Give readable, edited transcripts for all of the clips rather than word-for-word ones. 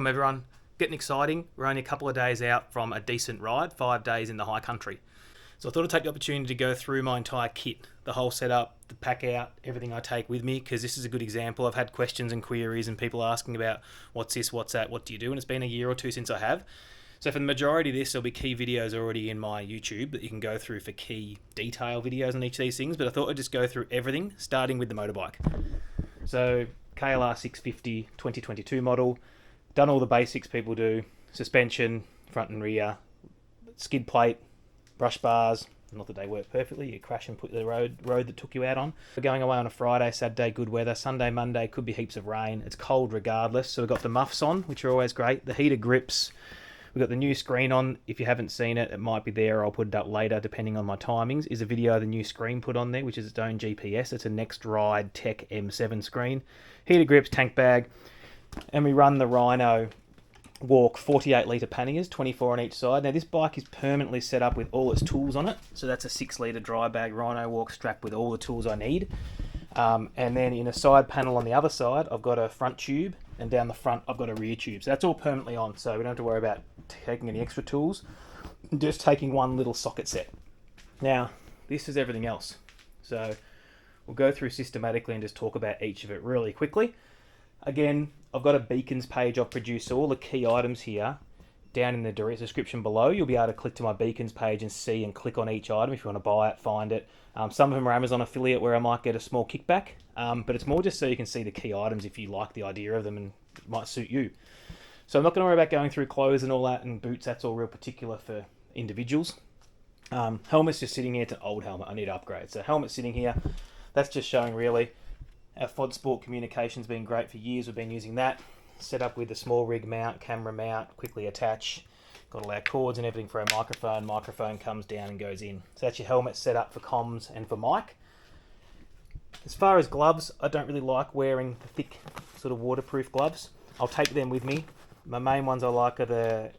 Welcome everyone. Getting exciting. We're only a couple of days out from a decent ride, 5 days in the high country. So I thought I'd take the opportunity to go through my entire kit, the whole setup, the pack out, everything I take with me, because this is a good example. I've had questions and queries and people asking about what's this, what's that, what do you do? And it's been a year or two since I have. So for the majority of this, there'll be key videos already in my YouTube that you can go through for key detail videos on each of these things. But I thought I'd just go through everything, starting with the motorbike. So KLR 650 2022 model. Done all the basics people do. Suspension, front and rear, skid plate, brush bars. Not that they work perfectly. You crash and put the road that took you out on. We're going away on a Friday, Saturday, good weather. Sunday, Monday, could be heaps of rain. It's cold regardless. So we've got the muffs on, which are always great. The heated grips. We've got the new screen on. If you haven't seen it, it might be there. I'll put it up later, depending on my timings. Is a video of the new screen put on there, which is its own GPS. It's a Next Ride Tech M7 screen. Heated grips, tank bag. And we run the Rhino Walk 48 litre panniers, 24 on each side. Now this bike is permanently set up with all its tools on it. So that's a 6 litre dry bag Rhino Walk strapped with all the tools I need. And then in a side panel on the other side, I've got a front tube, and down the front I've got a rear tube. So that's all permanently on, so we don't have to worry about taking any extra tools. Just taking one little socket set. Now, this is everything else. So we'll go through systematically and just talk about each of it really quickly. Again, I've got a beacons page I've produced, so all the key items here down in the direct description below, you'll be able to click to my beacons page and see and click on each item if you want to buy it, find it. Some of them are Amazon affiliate where I might get a small kickback, but it's more just so you can see the key items if you like the idea of them and it might suit you. So I'm not going to worry about going through clothes and all that, and boots, that's all real particular for individuals. Helmet's just sitting here. It's an old helmet. I need to upgrade. So helmet's sitting here. That's just showing really. Our FOD Sport communication's been great for years. We've been using that. Set up with a small rig mount, camera mount, quickly attach. Got all our cords and everything for our microphone. Microphone comes down and goes in. So that's your helmet set up for comms and for mic. As far as gloves, I don't really like wearing the thick sort of waterproof gloves. I'll take them with me. My main ones I like are the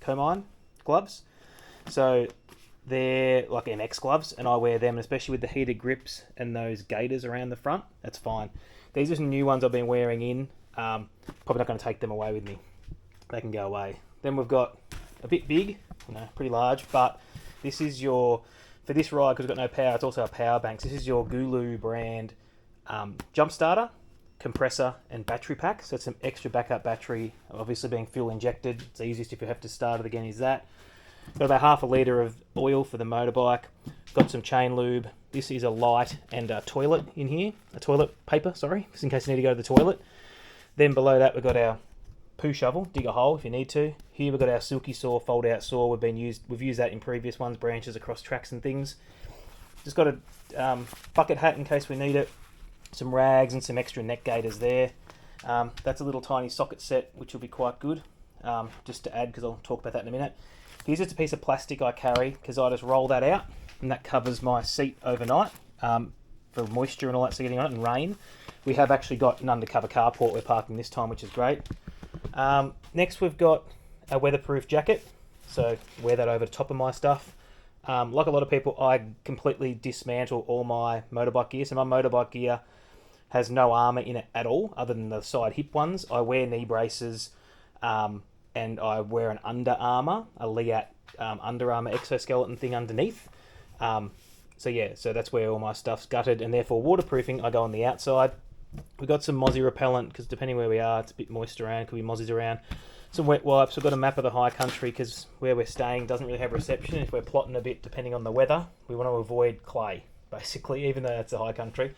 Comine gloves. So they're like MX gloves, and I wear them, especially with the heated grips and those gaiters around the front. That's fine. These are some new ones I've been wearing in. Probably not going to take them away with me. They can go away. Then we've got a bit big, pretty large, but this is your, for this ride, because we've got no power, it's also a power bank. This is your Gulu brand jump starter, compressor and battery pack. So it's some extra backup battery, obviously being fuel injected. It's the easiest if you have to start it again is that. Got about half a litre of oil for the motorbike. Got some chain lube. This is a light and a toilet in here. A toilet paper, sorry, just in case you need to go to the toilet. Then below that we've got our poo shovel, dig a hole if you need to. Here we've got our silky saw, fold out saw. We've used that in previous ones, branches across tracks and things. Just got a bucket hat in case we need it. Some rags and some extra neck gaiters there. That's a little tiny socket set which will be quite good, just to add, because I'll talk about that in a minute. Here's just a piece of plastic I carry because I just roll that out, and that covers my seat overnight for moisture and all that getting on it, and rain. We have actually got an undercover carport we're parking this time, which is great. Next we've got a weatherproof jacket, so wear that over the top of my stuff. Like a lot of people, I completely dismantle all my motorbike gear. So my motorbike gear has no armour in it at all, other than the side hip ones. I wear knee braces, and I wear an Under Armour, a Liat Under Armour exoskeleton thing underneath. So that's where all my stuff's gutted, and therefore waterproofing, I go on the outside. We've got some mozzie repellent, because depending where we are, it's a bit moist around, could be mozzies around. Some wet wipes. We've got a map of the high country, because where we're staying doesn't really have reception. If we're plotting a bit, depending on the weather, we want to avoid clay, basically, even though it's a high country.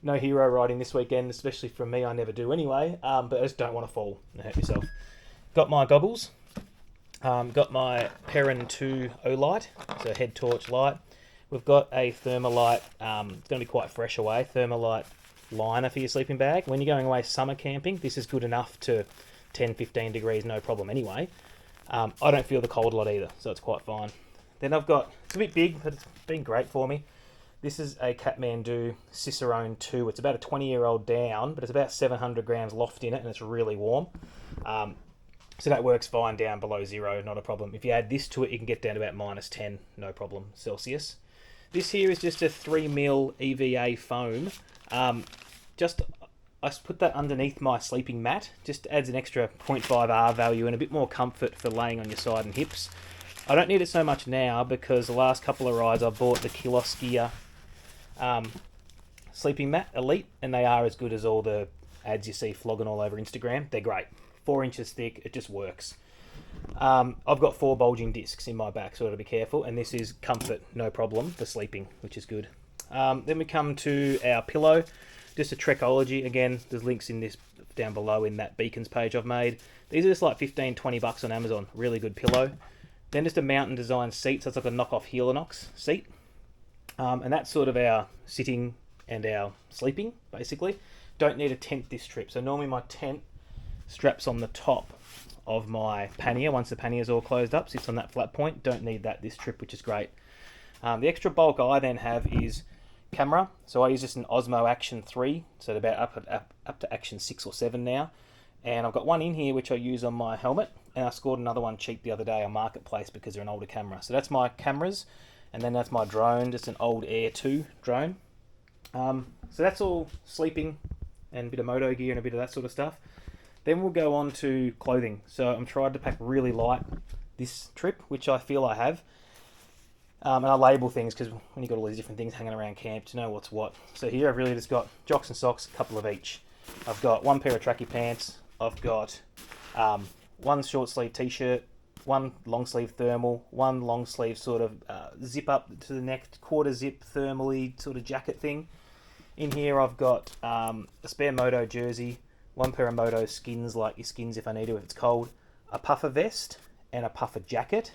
No hero riding this weekend, especially from me, I never do anyway, but I just don't want to fall and hurt yourself. Got my goggles, got my Perrin 2 O-Light, so head torch light. We've got a Thermalite, it's going to be quite fresh away, Thermalite liner for your sleeping bag. When you're going away summer camping, this is good enough to 10-15 degrees, no problem anyway. I don't feel the cold a lot either, so it's quite fine. Then I've got, it's a bit big, but it's been great for me. This is a Kathmandu Cicerone 2. It's about a 20-year-old down, but it's about 700 grams loft in it, and it's really warm. So that works fine down below zero, not a problem. If you add this to it, you can get down to about -10, no problem, Celsius. This here is just a 3mm EVA foam. Just I put that underneath my sleeping mat. Just adds an extra 0.5 R value and a bit more comfort for laying on your side and hips. I don't need it so much now because the last couple of rides I bought the Kilos Gear sleeping mat Elite, and they are as good as all the ads you see flogging all over Instagram. They're great. 4 inches thick, it just works. I've got 4 bulging discs in my back, so I've got to be careful, and this is comfort, no problem, for sleeping, which is good. Then we come to our pillow, just a Trekology. Again, there's links in this down below in that Beacons page I've made. These are just like 15-20 bucks on Amazon, really good pillow. Then just a mountain design seat, so it's like a knockoff Helinox seat. And that's sort of our sitting and our sleeping, basically. Don't need a tent this trip, so normally my tent straps on the top of my pannier. Once the pannier is all closed up, sits on that flat point. Don't need that this trip, which is great. The extra bulk I then have is camera. So I use just an Osmo Action 3, so about up to Action 6 or 7 now. And I've got one in here which I use on my helmet, and I scored another one cheap the other day on Marketplace because they're an older camera. So that's my cameras, and then that's my drone, just an old Air 2 drone. So that's all sleeping and a bit of moto gear and a bit of that sort of stuff. Then we'll go on to clothing. So I'm trying to pack really light this trip, which I feel I have. And I label things because when you've got all these different things hanging around camp, to know what's what. So here I've really just got jocks and socks, a couple of each. I've got one pair of tracky pants. I've got one short sleeve t-shirt, one long sleeve thermal, one long sleeve sort of zip up to the neck, quarter zip thermally sort of jacket thing. In here I've got a spare moto jersey, one pair of moto skins, like your skins if I need to if it's cold, a puffer vest and a puffer jacket,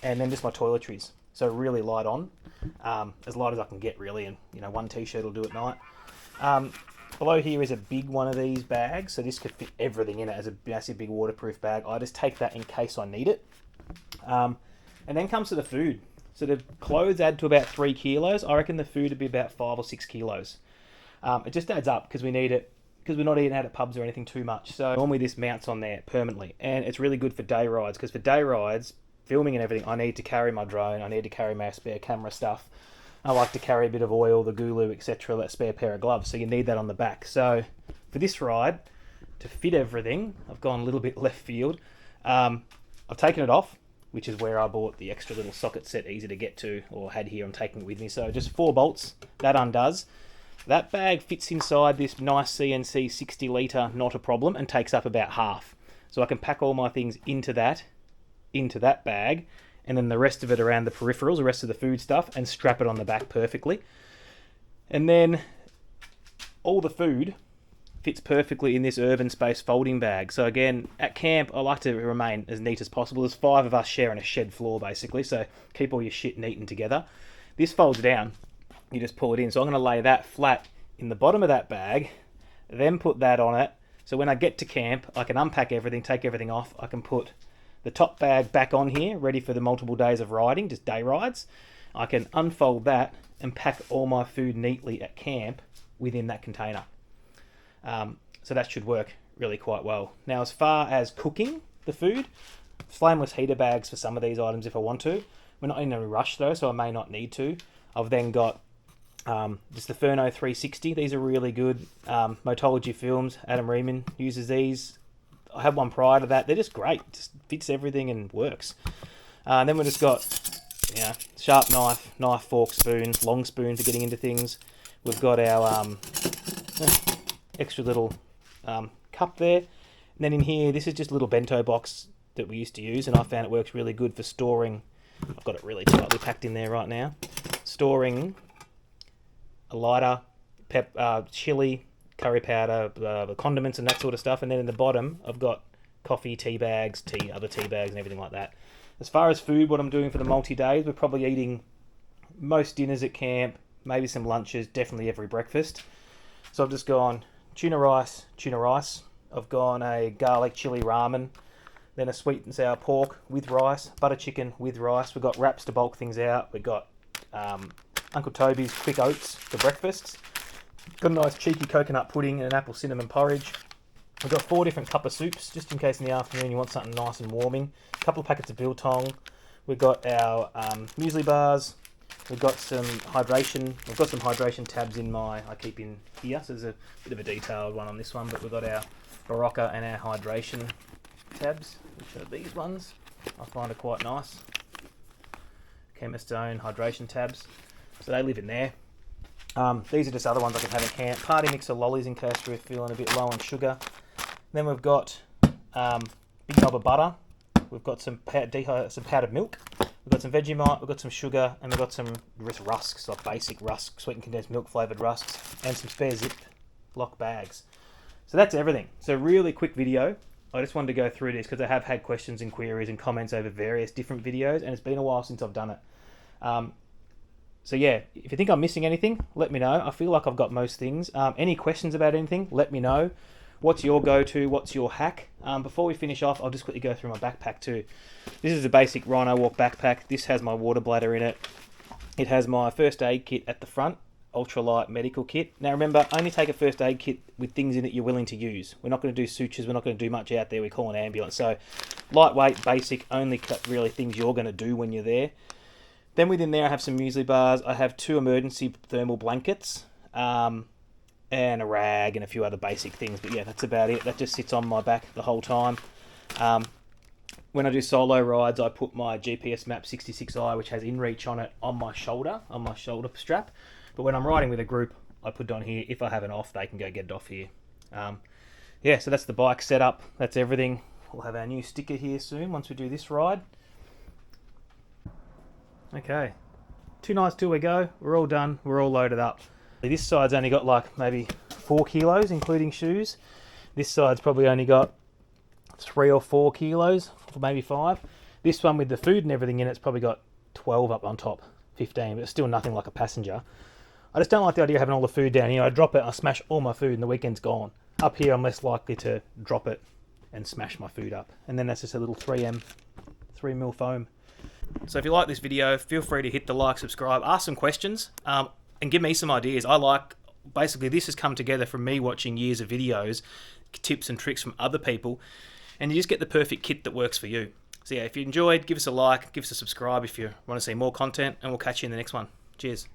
and then just my toiletries. So really light on, as light as I can get really, and one t-shirt will do at night. Below here is a big one of these bags, so this could fit everything in it as a massive big waterproof bag. I just take that in case I need it. And then comes to the food. So the clothes add to about 3 kilos. I reckon the food would be about 5 or 6 kilos. It just adds up because we need it, because we're not eating out at pubs or anything too much. So normally this mounts on there permanently, and it's really good for day rides, because for day rides, filming and everything, I need to carry my drone, I need to carry my spare camera stuff. I like to carry a bit of oil, the Gulu, etc., that spare pair of gloves, so you need that on the back. So for this ride, to fit everything, I've gone a little bit left field. I've taken it off, which is where I bought the extra little socket set, easy to get to, or had here, I'm taking it with me. So just 4 bolts, that undoes. That bag fits inside this nice CNC 60 litre, not a problem, and takes up about half. So I can pack all my things into that bag, and then the rest of it around the peripherals, the rest of the food stuff, and strap it on the back perfectly. And then all the food fits perfectly in this Urban Space folding bag. So again, at camp, I like to remain as neat as possible. There's 5 of us sharing a shed floor, basically, so keep all your shit neat and together. This folds down. You just pull it in. So I'm going to lay that flat in the bottom of that bag, then put that on it. So when I get to camp, I can unpack everything, take everything off. I can put the top bag back on here, ready for the multiple days of riding, just day rides. I can unfold that and pack all my food neatly at camp within that container. So that should work really quite well. Now, as far as cooking the food, flameless heater bags for some of these items if I want to. We're not in a rush though, so I may not need to. I've then got just the Furno 360. These are really good. Motology films. Adam Riemann uses these. I had one prior to that. They're just great. Just fits everything and works. And then we've just got sharp knife, fork, spoon, long spoon for getting into things. We've got our extra little cup there. And then in here, this is just a little bento box that we used to use, and I found it works really good for storing. I've got it really tightly packed in there right now. Storing a lighter, chili, curry powder, the condiments and that sort of stuff. And then in the bottom, I've got coffee, tea bags, other tea bags and everything like that. As far as food, what I'm doing for the multi-days, we're probably eating most dinners at camp, maybe some lunches, definitely every breakfast. So I've just gone tuna rice. I've gone a garlic chili ramen, then a sweet and sour pork with rice, butter chicken with rice. We've got wraps to bulk things out. We've got Uncle Toby's quick oats for breakfast. Got a nice cheeky coconut pudding and an apple cinnamon porridge. We've got 4 different cup of soups, just in case in the afternoon you want something nice and warming. A couple of packets of biltong. We've got our muesli bars, We've got some hydration. We've got some hydration tabs in I keep in here. So there's a bit of a detailed one on this one, but we've got our Barocca and our hydration tabs, which are these ones. I find are quite nice. Chemist own hydration tabs. So they live in there. These are just other ones I can have in camp. Party mix of lollies in case we're feeling a bit low on sugar. Then we've got big knob of butter. We've got some powdered milk. We've got some Vegemite. We've got some sugar, and we've got some rusks, like basic rusk, sweetened condensed milk flavoured rusks, and some spare zip lock bags. So that's everything. So really quick video. I just wanted to go through this because I have had questions and queries and comments over various different videos, and it's been a while since I've done it. So yeah, if you think I'm missing anything, let me know. I feel like I've got most things. Any questions about anything, let me know. What's your go-to? What's your hack? Before we finish off, I'll just quickly go through my backpack too. This is a basic Rhino Walk backpack. This has my water bladder in it. It has my first aid kit at the front, ultralight medical kit. Now remember, only take a first aid kit with things in it you're willing to use. We're not going to do sutures. We're not going to do much out there. We call an ambulance. So lightweight, basic, only really things you're going to do when you're there. Then within there, I have some muesli bars. I have 2 emergency thermal blankets. And a rag and a few other basic things, but yeah, that's about it. That just sits on my back the whole time. When I do solo rides, I put my GPS Map 66i, which has InReach on it, on my shoulder strap. But when I'm riding with a group, I put it on here. If I have it off, they can go get it off here. Yeah, so that's the bike setup. That's everything. We'll have our new sticker here soon once we do this ride. Okay, 2 nights till we go. We're all done. We're all loaded up. This side's only got like maybe 4 kilos, including shoes. This side's probably only got 3 or 4 kilos, or maybe 5. This one with the food and everything in it's probably got 12 up on top, 15, but it's still nothing like a passenger. I just don't like the idea of having all the food down here. I drop it, I smash all my food, and the weekend's gone. Up here, I'm less likely to drop it and smash my food up. And then that's just a little 3mm foam. So if you like this video, feel free to hit the like, subscribe, ask some questions. And give me some ideas. Basically this has come together from me watching years of videos, tips and tricks from other people, and you just get the perfect kit that works for you. So yeah, if you enjoyed, give us a like, give us a subscribe if you want to see more content, and we'll catch you in the next one. Cheers.